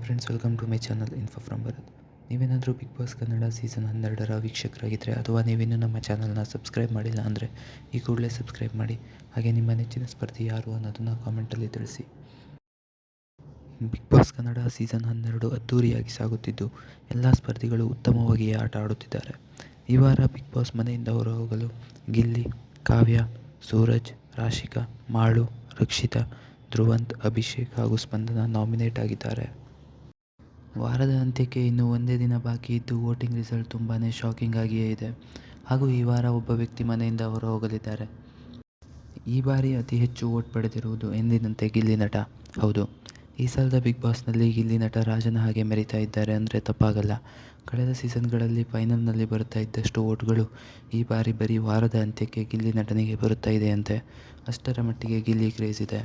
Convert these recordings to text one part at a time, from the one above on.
Friends, welcome to my channel info from Bharat. ನೀವೇನಾದರೂ Bigg Boss Kannada season 12ರ ವೀಕ್ಷಕರಾಗಿದ್ದರೆ ಅಥವಾ ನೀವಿನ್ನೂ ನಮ್ಮ ಚಾನಲ್ನ ಸಬ್ಸ್ಕ್ರೈಬ್ ಮಾಡಿಲ್ಲ ಅಂದರೆ ಈ ಕೂಡಲೇ ಸಬ್ಸ್ಕ್ರೈಬ್ ಮಾಡಿ. ಹಾಗೆ ನಿಮ್ಮ ನೆಚ್ಚಿನ ಸ್ಪರ್ಧಿ ಯಾರು ಅನ್ನೋದನ್ನು ಕಾಮೆಂಟಲ್ಲಿ ತಿಳಿಸಿ. ಬಿಗ್ ಬಾಸ್ ಕನ್ನಡ ಸೀಸನ್ 12 ಅದ್ದೂರಿಯಾಗಿ ಸಾಗುತ್ತಿದ್ದು ಎಲ್ಲ ಸ್ಪರ್ಧಿಗಳು ಉತ್ತಮವಾಗಿ ಆಟ ಆಡುತ್ತಿದ್ದಾರೆ. ಈ ವಾರ ಬಿಗ್ ಬಾಸ್ ಮನೆಯಿಂದ ಹೊರಹೋಗಲು ಗಿಲ್ಲಿ, ಕಾವ್ಯ, ಸೂರಜ್, ರಾಶಿಕಾ, ಮಾಳು, ರಕ್ಷಿತಾ, ಧ್ರುವಂತ್, ಅಭಿಷೇಕ್ ಹಾಗೂ ಸ್ಪಂದನ ನಾಮಿನೇಟ್ ಆಗಿದ್ದಾರೆ. ವಾರದ ಅಂತ್ಯಕ್ಕೆ ಇನ್ನೂ ಒಂದೇ ದಿನ ಬಾಕಿ ಇದ್ದು ವೋಟಿಂಗ್ ರಿಸಲ್ಟ್ ತುಂಬಾ ಶಾಕಿಂಗ್ ಆಗಿಯೇ ಇದೆ. ಹಾಗೂ ಈ ವಾರ ಒಬ್ಬ ವ್ಯಕ್ತಿ ಮನೆಯಿಂದ ಹೊರಹೋಗಲಿದ್ದಾರೆ. ಈ ಬಾರಿ ಅತಿ ಹೆಚ್ಚು ವೋಟ್ ಪಡೆದಿರುವುದು ಎಂದಿನಂತೆ ಗಿಲ್ಲಿ ನಟ. ಹೌದು, ಈ ಸಲದ ಬಿಗ್ ಬಾಸ್ನಲ್ಲಿ ಗಿಲ್ಲಿ ನಟ ರಾಜನ ಹಾಗೆ ಮೆರೀತಾ ಇದ್ದಾರೆ ಅಂದರೆ ತಪ್ಪಾಗಲ್ಲ. ಕಳೆದ ಸೀಸನ್ಗಳಲ್ಲಿ ಫೈನಲ್ನಲ್ಲಿ ಬರುತ್ತಾ ಇದ್ದಷ್ಟು ವೋಟ್ಗಳು ಈ ಬಾರಿ ಬರೀ ವಾರದ ಅಂತ್ಯಕ್ಕೆ ಗಿಲ್ಲಿ ನಟನಿಗೆ ಬರುತ್ತಾ ಇದೆಯಂತೆ. ಅಷ್ಟರ ಮಟ್ಟಿಗೆ ಗಿಲ್ಲಿ ಕ್ರೇಜ್ ಇದೆ.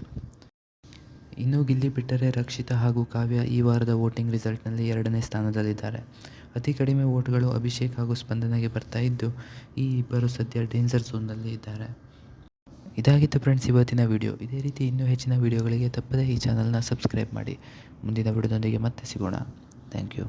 ಇನ್ನು ಗಿಲ್ಲಿ ಬಿಟ್ಟರೆ ರಕ್ಷಿತಾ ಹಾಗೂ ಕಾವ್ಯ ಈ ವಾರದ ವೋಟಿಂಗ್ ರಿಸಲ್ಟ್ನಲ್ಲಿ 2ನೇ ಸ್ಥಾನದಲ್ಲಿದ್ದಾರೆ. ಅತಿ ಕಡಿಮೆ ವೋಟ್ಗಳು ಅಭಿಷೇಕ್ ಹಾಗೂ ಸ್ಪಂದನಗೆ ಬರ್ತಾ ಇದ್ದು ಈ ಇಬ್ಬರು ಸದ್ಯ ಡೇಂಜರ್ ಝೋನ್ನಲ್ಲಿ ಇದ್ದಾರೆ. ಇದಾಗಿತ್ತು ಫ್ರೆಂಡ್ಸ್ ಇವತ್ತಿನ ವಿಡಿಯೋ. ಇದೇ ರೀತಿ ಇನ್ನೂ ಹೆಚ್ಚಿನ ವಿಡಿಯೋಗಳಿಗೆ ತಪ್ಪದೇ ಈ ಚಾನಲ್ನ ಸಬ್ಸ್ಕ್ರೈಬ್ ಮಾಡಿ. ಮುಂದಿನ ವಿಡಿಯೋದೊಂದಿಗೆ ಮತ್ತೆ ಸಿಗೋಣ. Thank you.